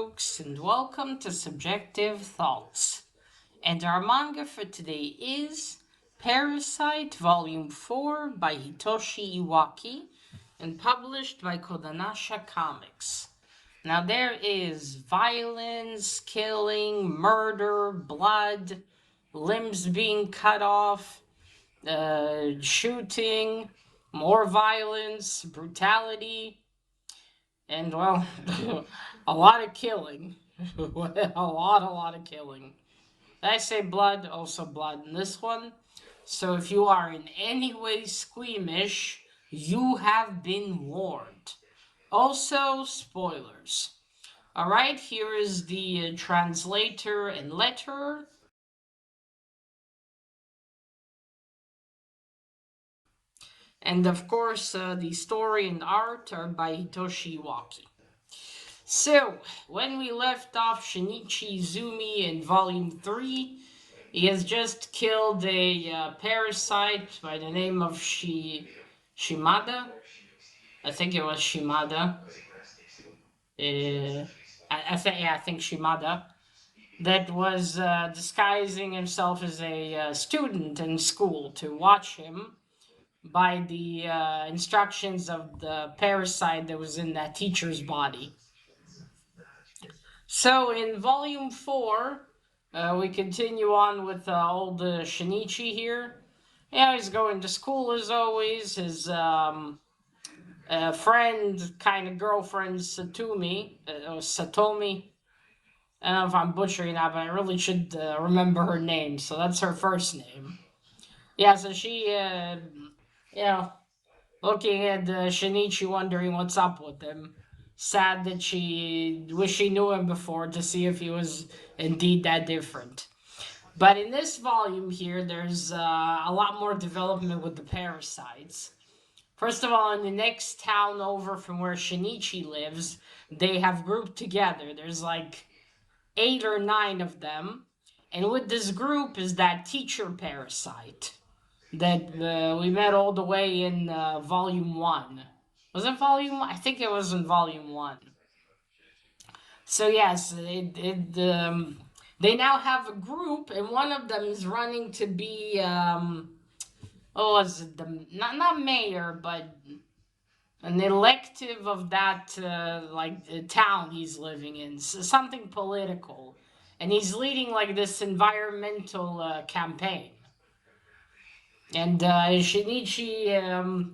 folks, and welcome to Subjective Thoughts. And our manga for today is Parasyte Volume 4 by Hitoshi Iwaki and published by Kodansha Comics. Now there is violence, killing, murder, blood, limbs being cut off, shooting, more violence, brutality, and well, a lot of killing. a lot of killing. I say blood, also blood in this one. So if you are in any way squeamish, you have been warned. Also, spoilers. Alright, here is the translator and letterer. And of course, the story and art are by Hitoshi Iwaki. So, when we left off Shinichi Izumi in Volume 3, he has just killed a parasite by the name of Shimada. I think it was Shimada. I think Shimada. That was disguising himself as a student in school to watch him by the instructions of the parasite that was in that teacher's body. So in Volume 4, we continue on with old Shinichi here. Yeah, he's going to school as always. His friend, kind of girlfriend, Satomi. I don't know if I'm butchering that, but I really should remember her name. So that's her first name. Yeah, so she, looking at Shinichi, wondering what's up with him. Sad that she wish she knew him before to see if he was indeed that different. But in this volume here, there's a lot more development with the parasites. First of all, in the next town over from where Shinichi lives, they have grouped together. There's like 8 or 9 of them. And with this group is that teacher parasite that we met all the way in Volume 1. Was it Volume 1? I think it was in Volume 1. So yes, they now have a group, and one of them is running to be, was it not mayor, but an elective of that, town he's living in, something political. And he's leading, like, this environmental campaign. And Shinichi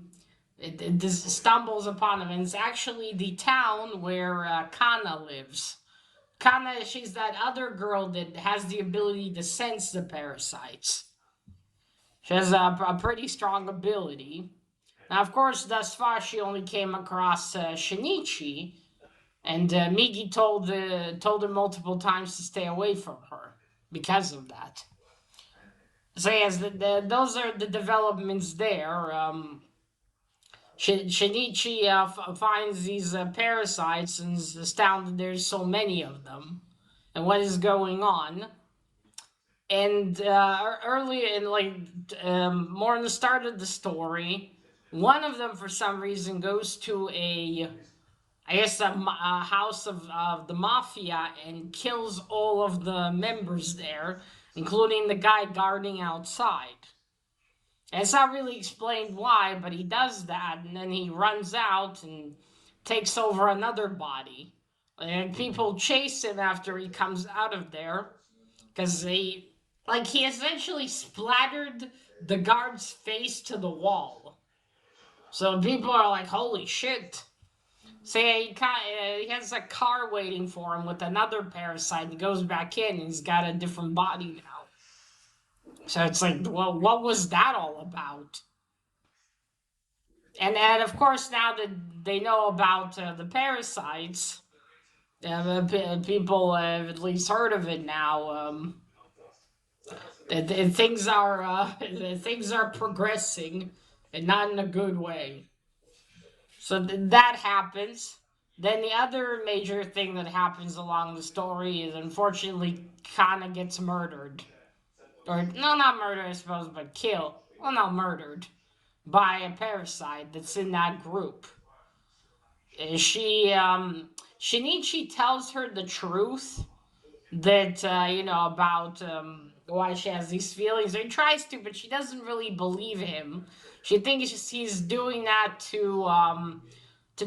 stumbles upon him, and it's actually the town where Kana lives. Kana, she's that other girl that has the ability to sense the parasites. She has a pretty strong ability. Now, of course, thus far she only came across Shinichi, and Migi told her multiple times to stay away from her because of that. So yes, those are the developments there. Shinichi finds these parasites and is astounded there's so many of them, and what is going on. And early in more in the start of the story, one of them for some reason goes to a house of the mafia and kills all of the members there, including the guy guarding outside. And it's not really explained why, but he does that, and then he runs out and takes over another body. And people chase him after he comes out of there, because he essentially splattered the guard's face to the wall. So people are like, holy shit. So yeah, he has a car waiting for him with another parasite. He goes back in and he's got a different body now. So it's like, well, what was that all about? And of course, now that they know about the parasites, people have at least heard of it now. Things are things are progressing, and not in a good way. So that happens. Then the other major thing that happens along the story is, unfortunately, Kana gets murdered. Or, no, not murdered, I suppose, but killed. Well, not murdered. By a parasite that's in that group. Shinichi tells her the truth that about why she has these feelings. Or he tries to, but she doesn't really believe him. She thinks he's doing that to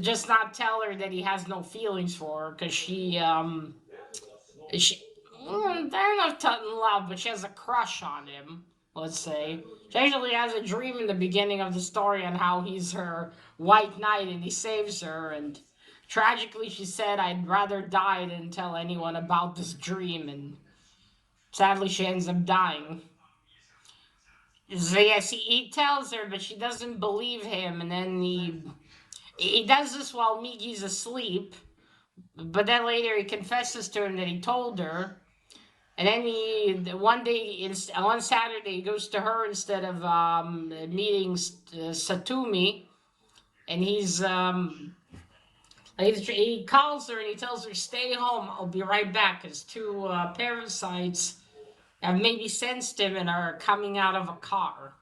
just not tell her that he has no feelings for her because she they're not in love, but she has a crush on him. Let's say she actually has a dream in the beginning of the story on how he's her white knight and he saves her. And tragically, she said, "I'd rather die than tell anyone about this dream." And sadly, she ends up dying. So yes, he tells her, but she doesn't believe him. And then he does this while Migi's asleep. But then later he confesses to him that he told her. And then one day, one Saturday, he goes to her instead of meeting Satumi. And he calls her and he tells her, "Stay home, I'll be right back." Because two parasites have maybe sensed him and are coming out of a car.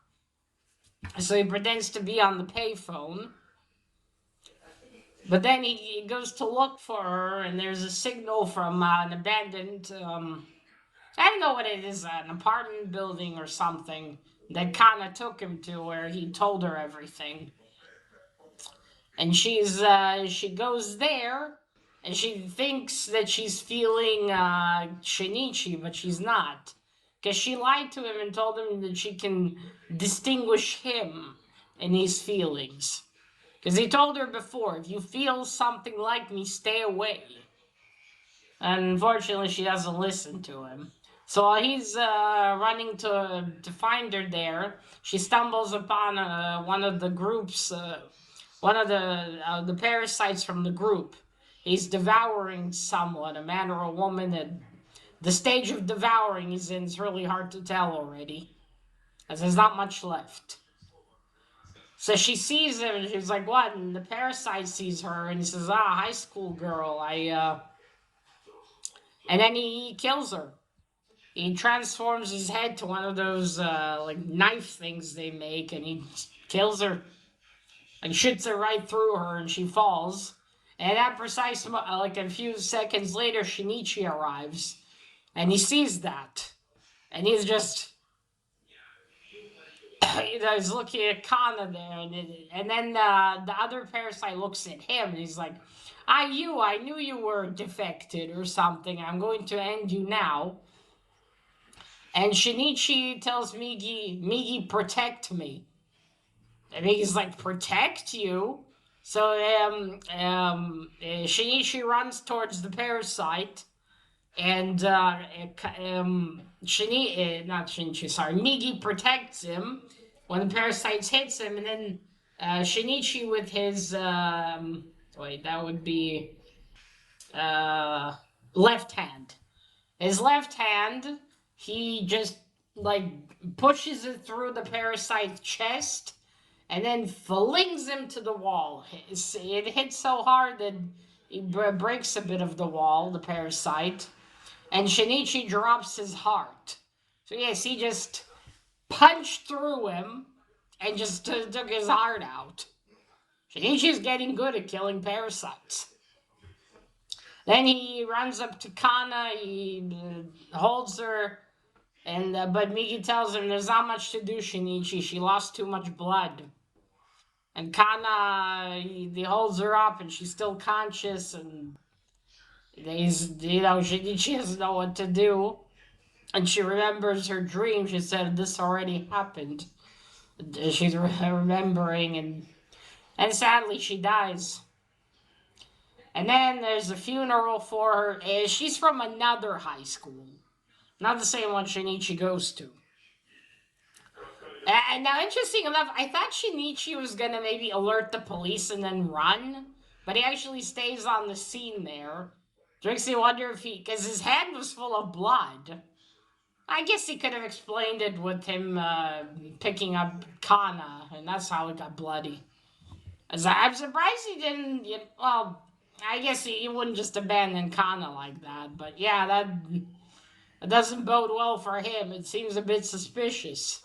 So he pretends to be on the payphone. But then he goes to look for her, and there's a signal from an abandoned, I don't know what it is, an apartment building or something that Kana took him to, where he told her everything. And she goes there, and she thinks that she's feeling Shinichi, but she's not. Because she lied to him and told him that she can distinguish him and his feelings. Because he told her before, if you feel something like me, stay away. And unfortunately, she doesn't listen to him. So while he's running to find her there, she stumbles upon one of the groups, one of the parasites from the group. He's devouring someone, a man or a woman, and the stage of devouring he's in is really hard to tell already, as there's not much left. So she sees him, and she's like, "What?" And the parasite sees her, and he says, "Ah, high school girl, I." And then he kills her. He transforms his head to one of those like knife things they make, and he kills her and shoots it right through her, and she falls. And at precise, like a few seconds later, Shinichi arrives, and he sees that, and he's just, he's looking at Kana there, and then the other parasite looks at him, and he's like, I knew you were defected or something. I'm going to end you now." And Shinichi tells Migi, "Protect me." And Migi's like, "Protect you?" So Shinichi runs towards the parasite, and not Shinichi, sorry, Migi protects him when the parasite hits him, and then Shinichi with his wait, that would be uh, left hand. His left hand, he just like pushes it through the parasite's chest and then flings him to the wall. It hits so hard that it breaks a bit of the wall, the parasite, and Shinichi drops his heart. So yes, he just punched through him and just took his heart out. Shinichi's getting good at killing parasites. Then he runs up to Kana, he holds her, and but Migi tells him there's not much to do, Shinichi. She lost too much blood. And Kana, he holds her up, and she's still conscious, and Shinichi doesn't know what to do. And she remembers her dream. She said this already happened. She's remembering, and sadly she dies. And then there's a funeral for her. She's from another high school, not the same one Shinichi goes to. And now, interesting enough, I thought Shinichi was gonna maybe alert the police and then run, but he actually stays on the scene there. Which makes me wonder if because his hand was full of blood. I guess he could have explained it with him picking up Kana, and that's how it got bloody. As I'm surprised he didn't. Well, I guess he wouldn't just abandon Kana like that. But yeah, that doesn't bode well for him. It seems a bit suspicious.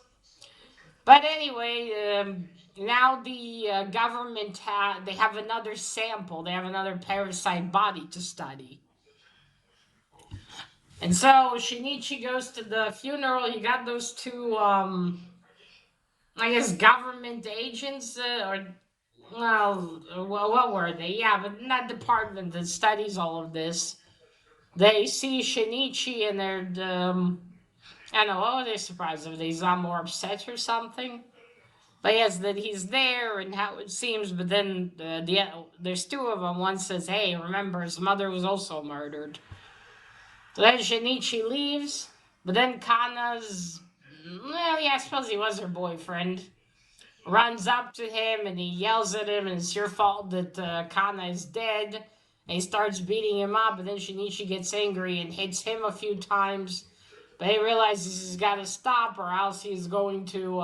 But anyway, now the government they have another sample. They have another parasite body to study. And so Shinichi goes to the funeral. You got those two, I guess, government agents, or well, what were they? Yeah, but not department that studies all of this. They see Shinichi and they're, I don't know, what were they surprised if they sound more upset or something? But yes, that he's there and how it seems. But then there's two of them. One says, "Hey, remember his mother was also murdered." So then Shinichi leaves, but then Kana's, well, yeah, I suppose he was her boyfriend, runs up to him and he yells at him, and it's your fault that Kana is dead. And he starts beating him up, and then Shinichi gets angry and hits him a few times. But he realizes he's got to stop, or else he's going to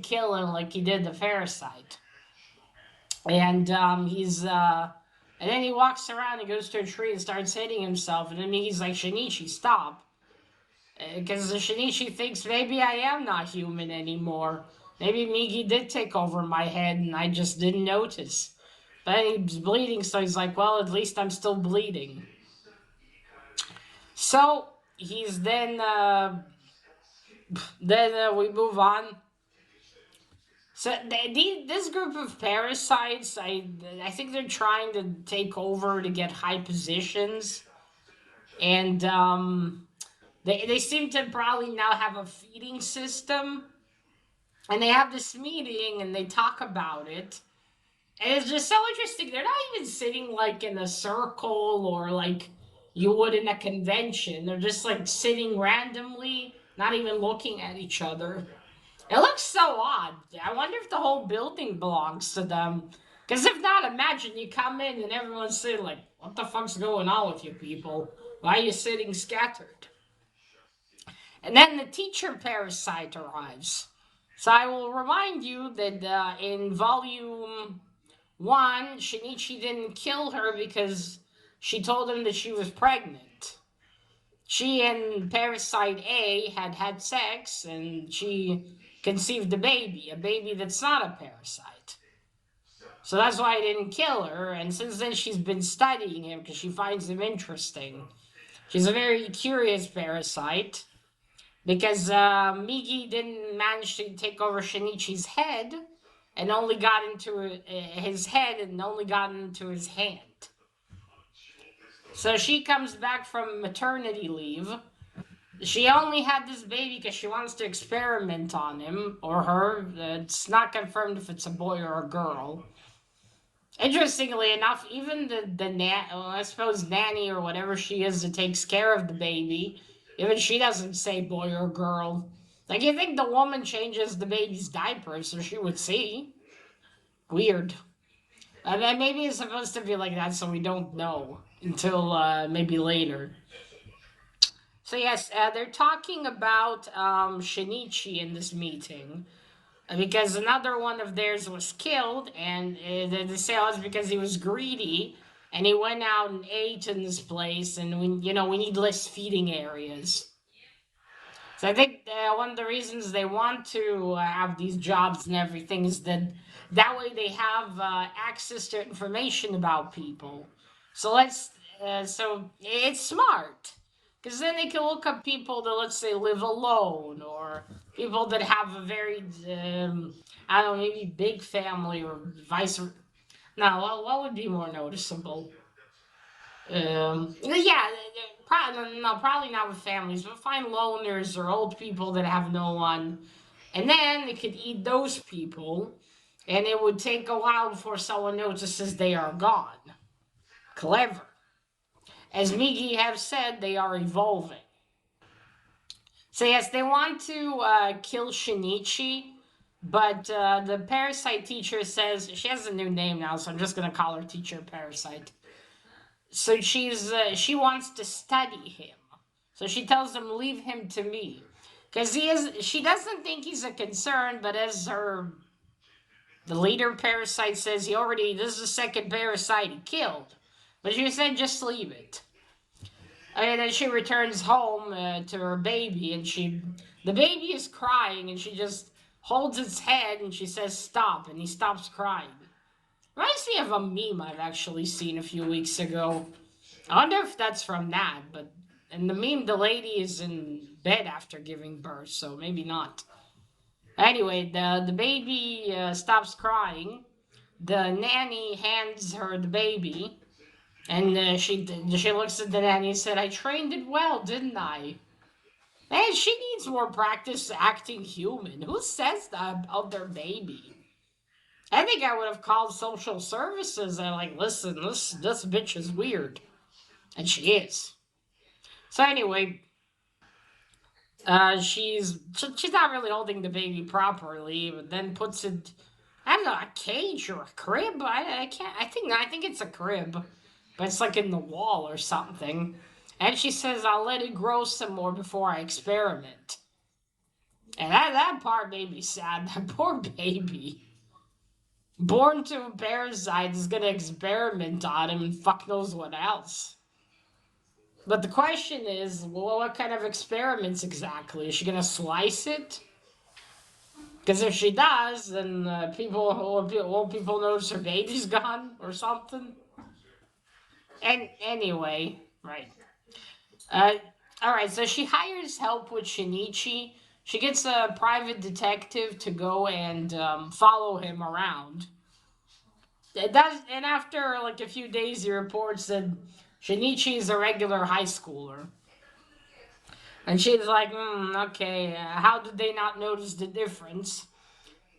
kill him like he did the Parasyte. And and then he walks around, he goes to a tree and starts hitting himself. And then he's like, Shinichi, stop. Because Shinichi thinks maybe I am not human anymore. Maybe Migi did take over my head and I just didn't notice. But he's bleeding, so he's like, well, at least I'm still bleeding. So he's then we move on. So this group of parasites, I think they're trying to take over to get high positions, and they seem to probably now have a feeding system, and they have this meeting and they talk about it, and it's just so interesting. They're not even sitting like in a circle or like you would in a convention. They're just like sitting randomly, not even looking at each other. It looks so odd. I wonder if the whole building belongs to them. Because if not, imagine you come in and everyone's sitting like, what the fuck's going on with you people? Why are you sitting scattered? And then the teacher parasite arrives. So I will remind you that in volume 1, Shinichi didn't kill her because she told him that she was pregnant. She and Parasite A had had sex, and she conceived a baby that's not a parasite. So that's why I didn't kill her, and since then she's been studying him because she finds him interesting. She's a very curious parasite, because Migi didn't manage to take over Shinichi's head, and only got into his head and only got into his hand. So she comes back from maternity leave. She only had this baby because she wants to experiment on him or her. It's not confirmed if it's a boy or a girl. Interestingly enough, even well, I suppose nanny or whatever she is that takes care of the baby, even she doesn't say boy or girl. Like, you think the woman changes the baby's diaper so she would see? Weird. And then maybe it's supposed to be like that, so we don't know until maybe later. So yes, they're talking about Shinichi in this meeting, because another one of theirs was killed, and they say, oh, it's because he was greedy, and he went out and ate in this place, and we need less feeding areas. So I think one of the reasons they want to have these jobs and everything is that way they have access to information about people. So it's smart, because then they can look up people that, let's say, live alone, or people that have a very I don't know, maybe big family, or vice versa. Now, what would be more noticeable? Yeah, probably no, probably not with families, but find loners or old people that have no one, and then they could eat those people, and it would take a while before someone notices they are gone. Clever. As Migi have said, they are evolving. So yes, they want to kill Shinichi, but the Parasite teacher says she has a new name now, so I'm just gonna call her Teacher Parasite. So she wants to study him. So she tells him, leave him to me, because she doesn't think he's a concern, but as the leader Parasite says, this is the second Parasite he killed, but she said just leave it. And then she returns home to her baby, and the baby is crying, and she just holds its head, and she says, "Stop," and he stops crying. Reminds me of a meme I've actually seen a few weeks ago. I wonder if that's from that, but in the meme, the lady is in bed after giving birth, so maybe not. Anyway, the baby stops crying. The nanny hands her the baby, and she looks at the nanny and said, "I trained it well, didn't I?" Man, she needs more practice acting human. Who says that about their baby? I think I would have called social services and like, listen, this bitch is weird, and she is. So anyway, she's not really holding the baby properly, but then puts it, I don't know, a cage or a crib. I can't. I think it's a crib, but it's like in the wall or something. And she says, "I'll let it grow some more before I experiment." And that part made me sad. That poor baby, born to a parasite, is gonna experiment on him and fuck knows what else. But the question is, well, what kind of experiments exactly? Is she gonna slice it? Because if she does, then won't people notice her baby's gone or something? And anyway, right. Uh, all right. So she hires help with Shinichi. She gets a private detective to go and follow him around. And after like a few days, he reports that Shinichi is a regular high schooler. And she's like, okay, how did they not notice the difference?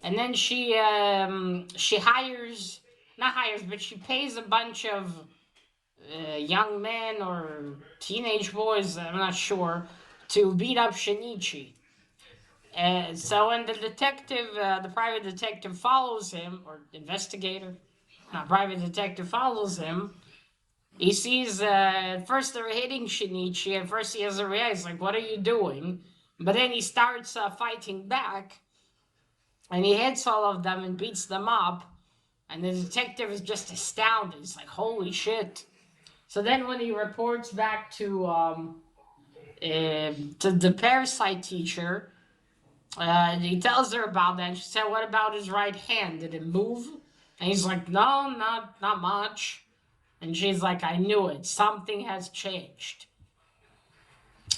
And then she hires, not hires, but she pays a bunch of young men or teenage boys, I'm not sure, to beat up Shinichi. And so when the private detective follows him, or investigator, not private detective follows him, he sees, at first they're hitting Shinichi, at first he doesn't react, he's like, what are you doing? But then he starts fighting back, and he hits all of them and beats them up, and the detective is just astounded, he's like, holy shit. So then when he reports back to the Parasyte teacher, he tells her about that. And she said, "What about his right hand? Did it move?" And he's like, "No, not much." And she's like, "I knew it. Something has changed."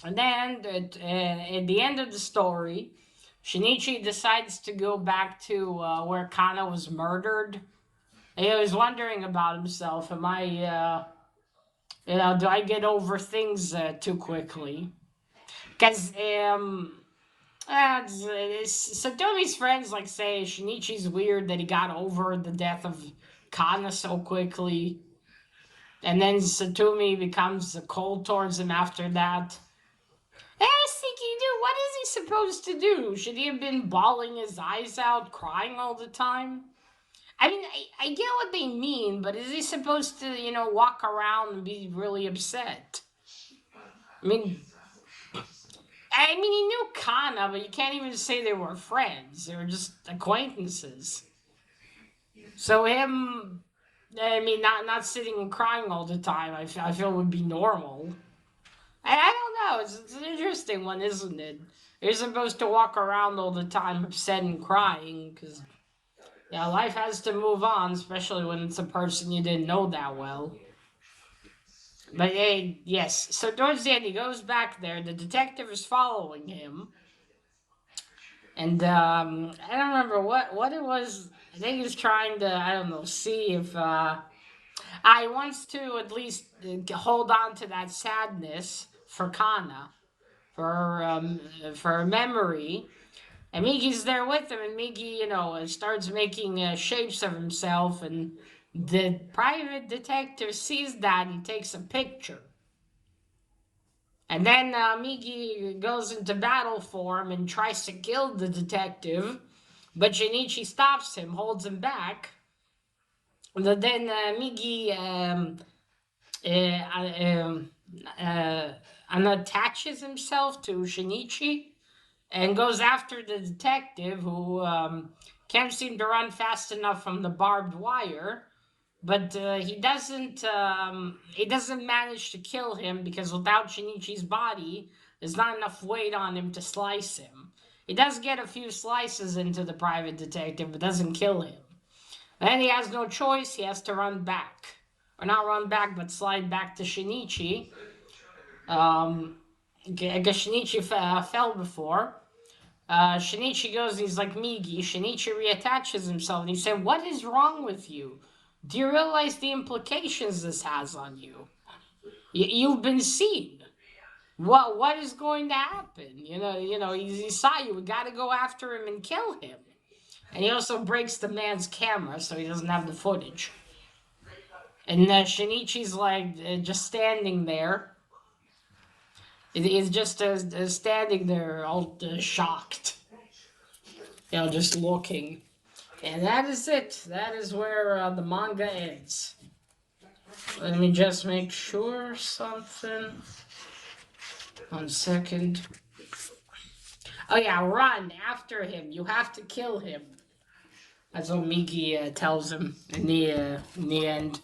And then at the end of the story, Shinichi decides to go back to where Kana was murdered. And he was wondering about himself. Am I, do I get over things too quickly? Because Satomi's friends like say Shinichi's weird that he got over the death of Kana so quickly, and then Satomi becomes cold towards him after that. And I was thinking, dude, what is he supposed to do? Should he have been bawling his eyes out, crying all the time? I mean, I get what they mean, but is he supposed to, walk around and be really upset? I mean, he knew Kana, but you can't even say they were friends. They were just acquaintances. So him, not sitting and crying all the time, I feel would be normal. I don't know. It's an interesting one, isn't it? You're supposed to walk around all the time upset and crying because, yeah, life has to move on, especially when it's a person you didn't know that well. But hey, yes. So towards the end, he goes back there. The detective is following him. And I don't remember what it was. I think he's trying to, I don't know, see if I wants to at least hold on to that sadness for Kana, for her memory. And Migi's there with him, and Migi, starts making shapes of himself, and the private detective sees that and takes a picture. And then Migi goes into battle form and tries to kill the detective, but Shinichi stops him, holds him back. But then Migi uh, uh, unattaches himself to Shinichi and goes after the detective who can't seem to run fast enough from the barbed wire. But he doesn't manage to kill him because without Shinichi's body, there's not enough weight on him to slice him. He does get a few slices into the private detective, but doesn't kill him. Then he has no choice. He has to run back. Or not run back, but slide back to Shinichi. I guess Shinichi fell before. Shinichi goes and he's like, Migi. Shinichi reattaches himself and he said, what is wrong with you? Do you realize the implications this has on you? You've been seen. What is going to happen? He saw you. We got to go after him and kill him. And he also breaks the man's camera so he doesn't have the footage. And Shinichi's like just standing there. He's just standing there all shocked. Just looking. And that is it. That is where the manga ends. Let me just make sure something. 1 second. Oh yeah, run after him. You have to kill him. That's what Miki tells him in the end.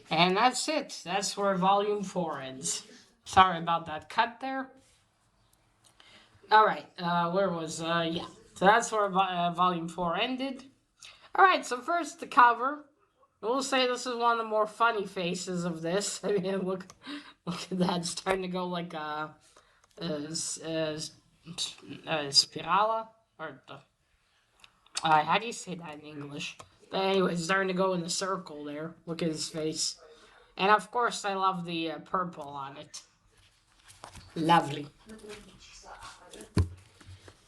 And that's it. That's where Volume 4 ends. Sorry about that cut there. Alright, where was, yeah. So that's where Volume 4 ended. Alright, so first the cover. We'll say this is one of the more funny faces of this. I mean, look at that. It's starting to go like spirala? Or, how do you say that in English? But anyway, it's starting to go in the circle there. Look at his face. And of course, I love the purple on it. Lovely.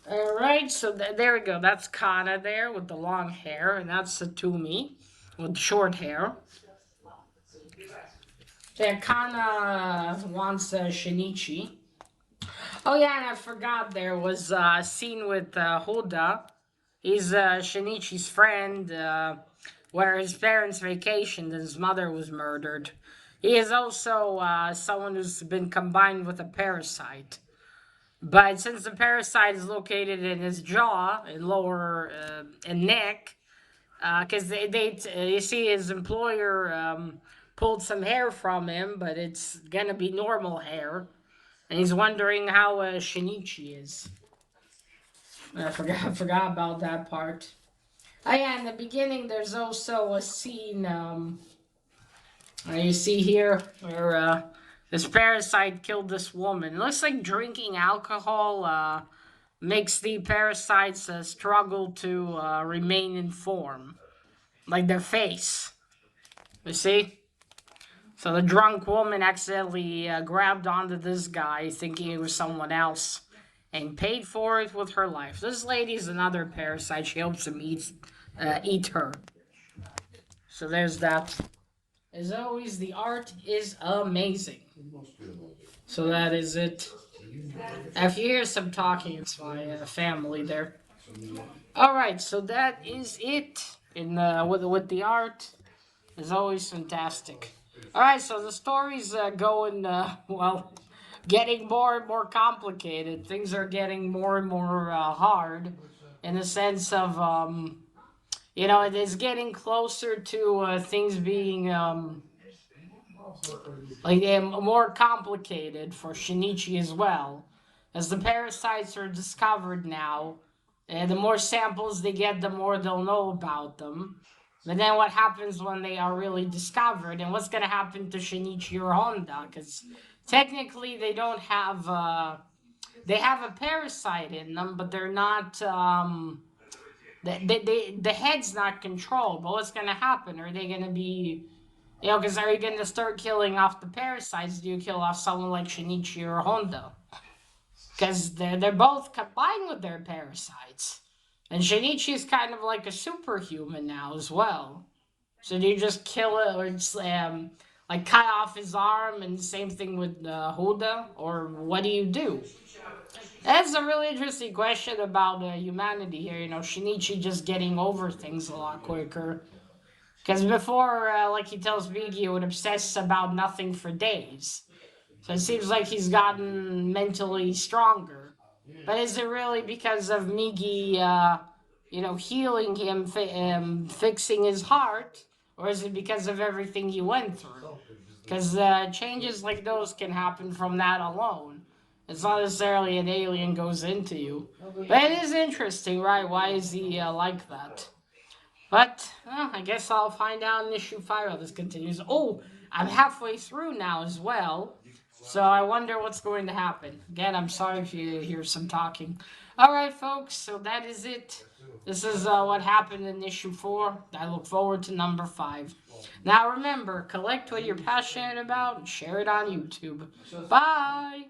Alright, so there we go. That's Kana there with the long hair. And that's Satumi with short hair. Yeah, Kana wants Shinichi. Oh yeah, and I forgot there was a scene with Hoda. He's Shinichi's friend, where his parents vacationed and his mother was murdered. He is also someone who's been combined with a parasite. But since the parasite is located in his jaw and lower and neck, because you see his employer pulled some hair from him, but it's gonna be normal hair, and he's wondering how Shinichi is. I forgot about that part. Oh yeah, in the beginning, there's also a scene you see here where this parasite killed this woman. It looks like drinking alcohol makes the parasites struggle to remain in form, like their face. You see? So the drunk woman accidentally grabbed onto this guy, thinking it was someone else, and paid for it with her life. This lady's another parasite. She helps him eat her. So there's that. As always, the art is amazing. So that is it. If you hear some talking, it's my family there. Alright, so that is it in with the art. It's always fantastic. Alright, so the story's going, well, getting more and more complicated. Things are getting more and more hard in the sense of, it is getting closer to things being more complicated for Shinichi as well. As the parasites are discovered now, the more samples they get, the more they'll know about them. But then what happens when they are really discovered, and what's going to happen to Shinichi or Honda? Because technically they don't have, they have a parasite in them, but they're not, the head's not controlled. But what's going to happen? Are they going to be, because are you going to start killing off the parasites? Do you kill off someone like Shinichi or Honda? Because they're both combined with their parasites. And Shinichi is kind of like a superhuman now as well. So do you just kill it or just, cut off his arm, and the same thing with Hoda? Or what do you do? That's a really interesting question about humanity here. Shinichi just getting over things a lot quicker. Because before, like he tells Biggie, he would obsess about nothing for days. So it seems like he's gotten mentally stronger. But is it really because of Migi, healing him, fixing his heart? Or is it because of everything he went through? Because changes like those can happen from that alone. It's not necessarily an alien goes into you. But it is interesting, right? Why is he like that? But I guess I'll find out in issue 5 how this continues. Oh, I'm halfway through now as well. So I wonder what's going to happen. Again, I'm sorry if you hear some talking. Alright, folks, so that is it. This is what happened in issue 4. I look forward to number 5. Now remember, collect what you're passionate about and share it on YouTube. Bye!